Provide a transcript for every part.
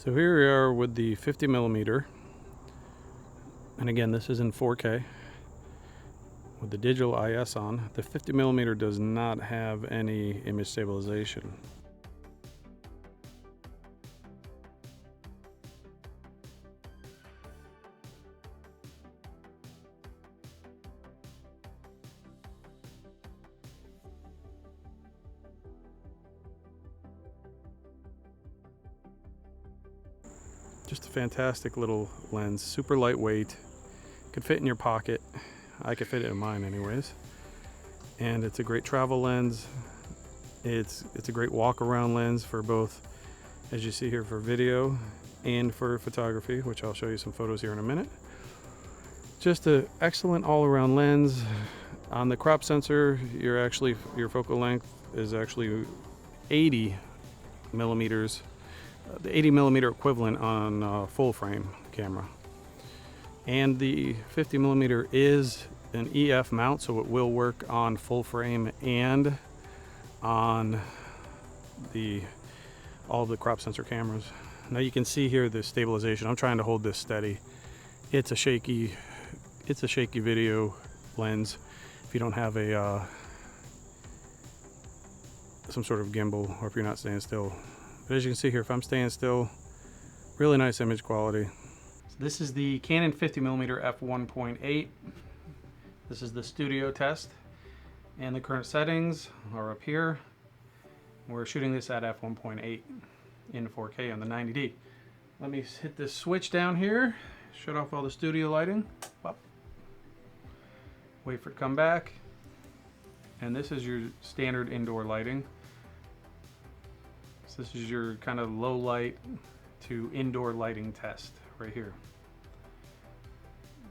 So here we are with the 50mm, and again this is in 4K with the digital IS on. The 50mm does not have any image stabilization. Just a fantastic little lens, super lightweight, could fit in your pocket. I could fit it in mine anyways. And it's a great travel lens. It's a great walk around lens for both, as you see here, for video and for photography, which I'll show you some photos here in a minute. Just an excellent all-around lens. On the crop sensor, your focal length is actually 80 millimeters. The 80mm equivalent on full frame camera, and the 50mm is an EF mount, so it will work on full frame and on all the crop sensor cameras. Now you can see here the stabilization. I'm trying to hold this steady. It's a shaky video lens if you don't have some sort of gimbal, or if you're not staying still. But as you can see here, if I'm staying still, really nice image quality. So this is the Canon 50mm f1.8. This is the studio test, and the current settings are up here. We're shooting this at f1.8 in 4K on the 90D. Let me hit this switch down here, shut off all the studio lighting. Up. Wait for it to come back. And this is your standard indoor lighting. This is your kind of low light to indoor lighting test right here.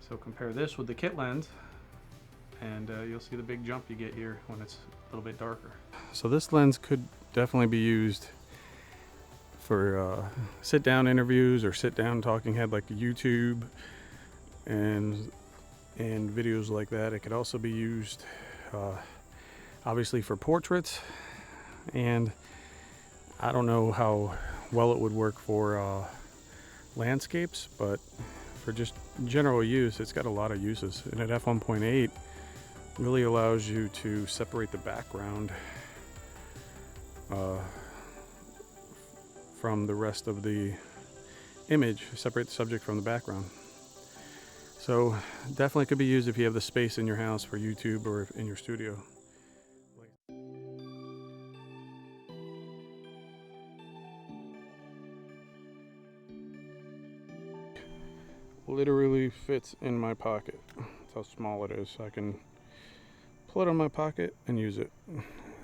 So compare this with the kit lens, and you'll see the big jump you get here when it's a little bit darker. So this lens could definitely be used for sit-down interviews or sit-down talking head like YouTube and videos like that. It could also be used obviously for portraits, and I don't know how well it would work for landscapes, but for just general use, it's got a lot of uses. And at f1.8 really allows you to separate the background from the rest of the image, separate the subject from the background. So definitely could be used if you have the space in your house for YouTube or in your studio. Literally fits in my pocket. That's how small it is. I can pull it on my pocket and use it.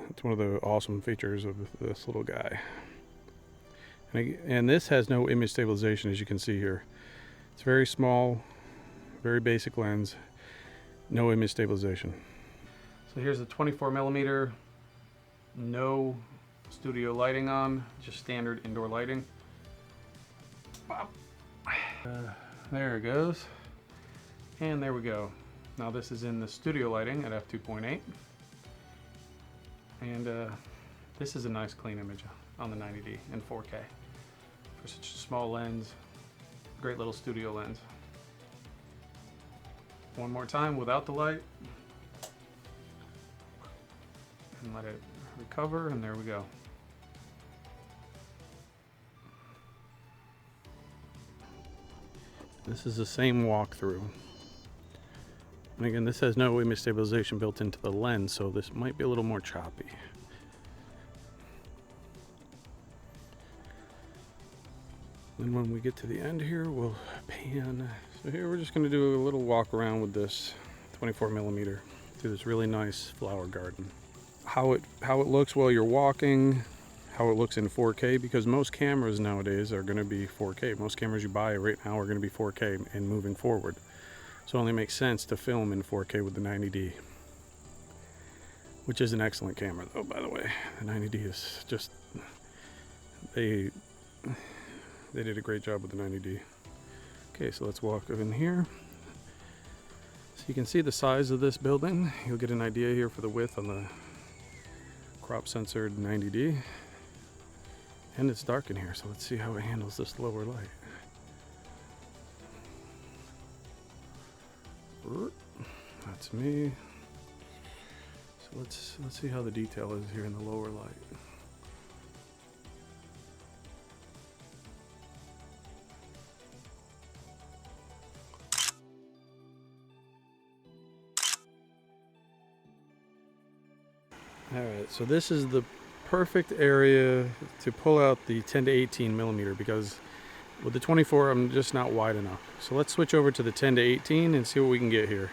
It's one of the awesome features of this little guy. And this has no image stabilization, as you can see here. It's very small, very basic lens, no image stabilization. So here's the 24mm, no studio lighting on, just standard indoor lighting. There it goes, and there we go. Now this is in the studio lighting at f2.8, and this is a nice clean image on the 90D in 4K for such a small lens. Great little studio lens. One more time without the light, and let it recover, and there we go. This is the same walkthrough. And again, this has no image stabilization built into the lens, so this might be a little more choppy. Then when we get to the end here, we'll pan. So here we're just going to do a little walk around with this 24mm through this really nice flower garden. How it looks while you're walking, how it looks in 4K, because most cameras nowadays are going to be 4K. Most cameras you buy right now are going to be 4K and moving forward. So it only makes sense to film in 4K with the 90D, which is an excellent camera though, by the way. The 90D is just, they did a great job with the 90D. Okay, so let's walk in here. So you can see the size of this building. You'll get an idea here for the width on the crop censored 90D. And it's dark in here, so let's see how it handles this lower light. That's me. So let's see how the detail is here in the lower light. Alright, so this is the perfect area to pull out the 10 to 18 millimeter, because with the 24 I'm just not wide enough. So let's switch over to the 10 to 18 and see what we can get here.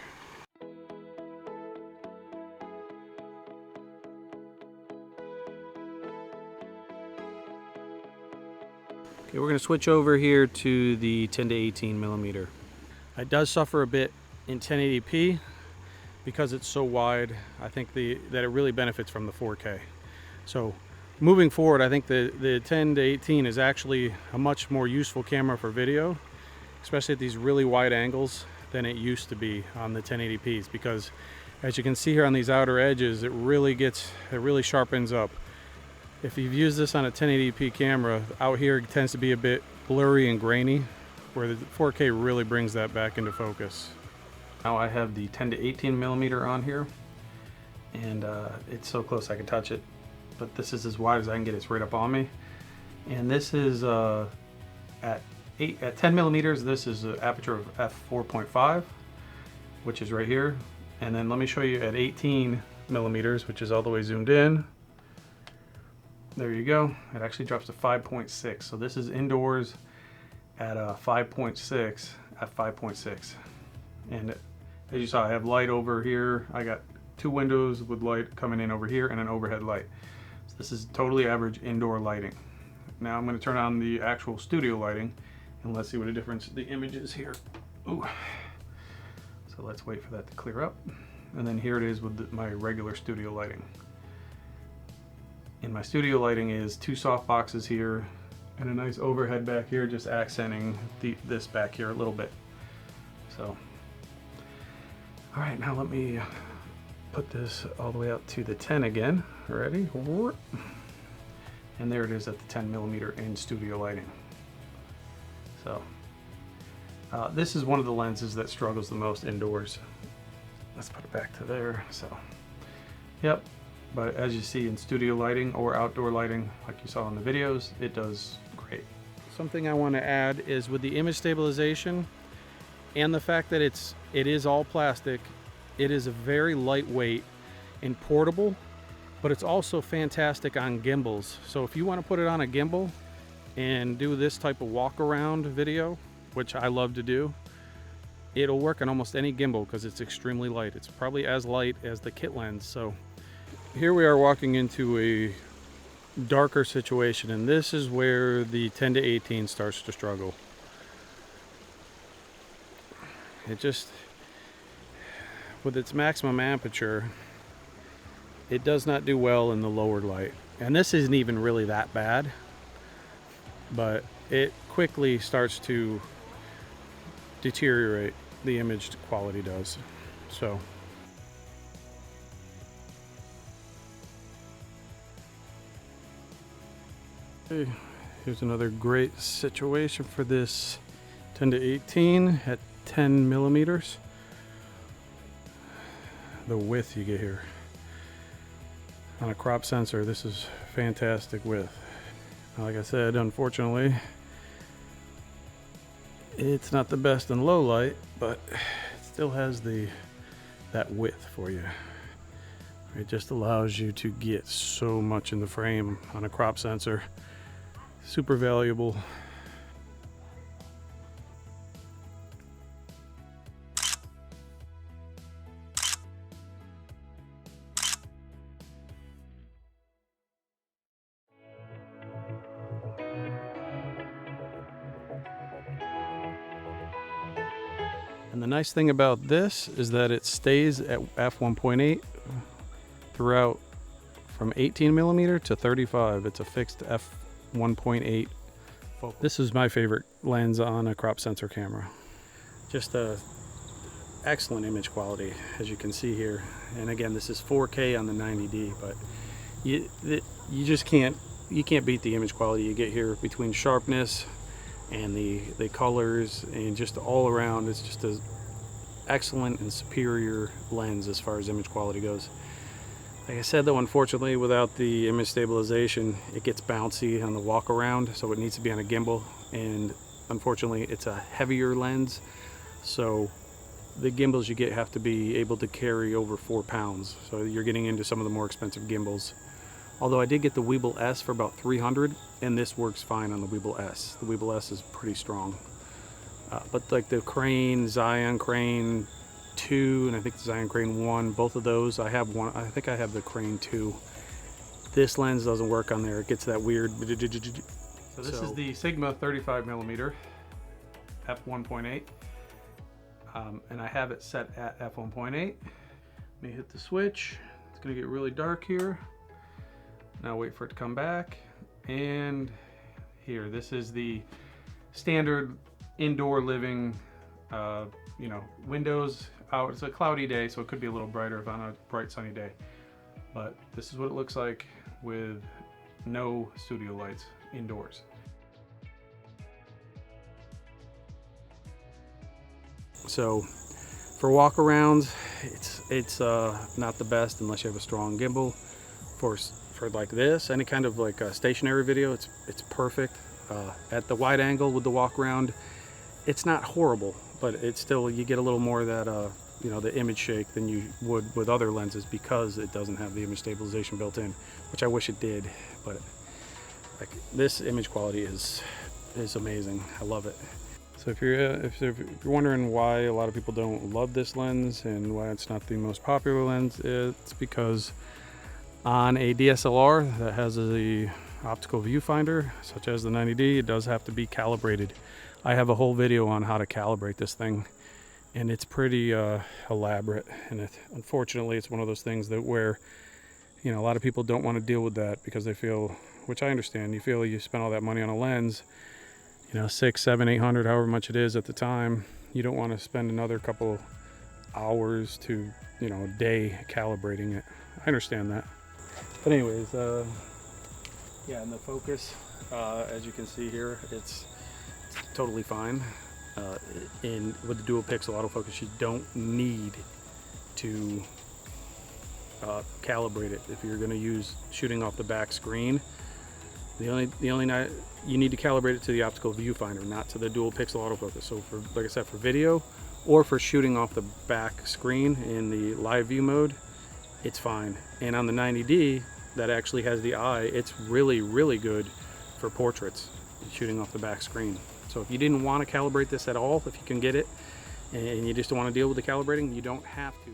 Okay, we're going to switch over here to the 10 to 18 millimeter. It does suffer a bit in 1080p because it's so wide. I think that it really benefits from the 4K. So moving forward, I think the 10 to 18 is actually a much more useful camera for video, especially at these really wide angles, than it used to be on the 1080p's, because as you can see here on these outer edges, it really sharpens up. If you've used this on a 1080p camera, out here it tends to be a bit blurry and grainy, where the 4K really brings that back into focus. Now I have the 10 to 18 millimeter on here, and it's so close I can touch it, but this is as wide as I can get. It's right up on me, and this is at 10 millimeters. This is an aperture of f4.5, which is right here, and then let me show you at 18 millimeters, which is all the way zoomed in. There you go. It actually drops to 5.6. So this is indoors at 5.6 at 5.6, and as you saw, I have light over here. I got two windows with light coming in over here and an overhead light. So this is totally average indoor lighting. Now I'm going to turn on the actual studio lighting, and let's see what a difference the image is here. Ooh. So let's wait for that to clear up, and then here it is with my regular studio lighting. And my studio lighting is two soft boxes here and a nice overhead back here, just accenting this back here a little bit. So all right, now let me put this all the way out to the 10 again. Ready? And there it is at the 10 millimeter in studio lighting. So this is one of the lenses that struggles the most indoors. Let's put it back to there. So yep, but as you see in studio lighting or outdoor lighting, like you saw in the videos, it does great. Something I want to add is with the image stabilization and the fact that it is all plastic, it is a very lightweight and portable, but it's also fantastic on gimbals. So if you want to put it on a gimbal and do this type of walk around video, which I love to do, it'll work on almost any gimbal because it's extremely light. It's probably as light as the kit lens. So here we are walking into a darker situation, and this is where the 10 to 18 starts to struggle. It just, with its maximum aperture, it does not do well in the lower light. And this isn't even really that bad, but it quickly starts to deteriorate. The image quality does. So okay, here's another great situation for this 10 to 18 at 10 millimeters. The width you get here on a crop sensor, this is fantastic width. Like I said, unfortunately it's not the best in low light, but it still has that width for you. It just allows you to get so much in the frame on a crop sensor. Super valuable. And the nice thing about this is that it stays at f1.8 throughout, from 18 millimeter to 35. It's a fixed f1.8. This is my favorite lens on a crop sensor camera. Just a excellent image quality, as you can see here. And again, this is 4K on the 90D, but you just can't you can't beat the image quality you get here between sharpness and the colors and just all around. It's just an excellent and superior lens as far as image quality goes. Like I said though, unfortunately without the image stabilization it gets bouncy on the walk around, so it needs to be on a gimbal, and unfortunately it's a heavier lens, so the gimbals you get have to be able to carry over 4 pounds, so you're getting into some of the more expensive gimbals. Although I did get the Weebill S for about $300, and this works fine on the Weebill S. The Weebill S is pretty strong. But like the Crane, Zion Crane 2, and I think the Zion Crane 1, both of those, I have one. I think I have the Crane 2. This lens doesn't work on there. It gets that weird. So this is the Sigma 35mm f1.8. And I have it set at f1.8. Let me hit the switch. It's gonna get really dark here. Now wait for it to come back. And here, this is the standard indoor living, you know, windows out. It's a cloudy day, so it could be a little brighter if on a bright sunny day. But this is what it looks like with no studio lights indoors. So for walk-arounds, it's not the best unless you have a strong gimbal. For like this, any kind of like a stationary video, it's perfect. At the wide angle with the walk-around, it's not horrible, but it's still, you get a little more of that you know, the image shake than you would with other lenses because it doesn't have the image stabilization built in, which I wish it did. But like this image quality is amazing. I love it. So if you're wondering why a lot of people don't love this lens and why it's not the most popular lens, it's because on a DSLR that has the optical viewfinder, such as the 90D, it does have to be calibrated. I have a whole video on how to calibrate this thing, and it's pretty elaborate. And unfortunately, it's one of those things that where, you know, a lot of people don't want to deal with that because they feel, which I understand, you feel you spend all that money on a lens, you know, $600, $700, $800, however much it is at the time. You don't want to spend another couple hours to, you know, a day calibrating it. I understand that. But anyways, yeah, and the focus, as you can see here, it's totally fine. And with the dual pixel autofocus, you don't need to calibrate it. If you're going to use shooting off the back screen, the only you need to calibrate it to the optical viewfinder, not to the dual pixel autofocus. So for, like I said, for video or for shooting off the back screen in the live view mode, it's fine. And on the 90D, that actually has the eye, it's really, really good for portraits, shooting off the back screen. So if you didn't want to calibrate this at all, if you can get it, and you just don't want to deal with the calibrating, you don't have to.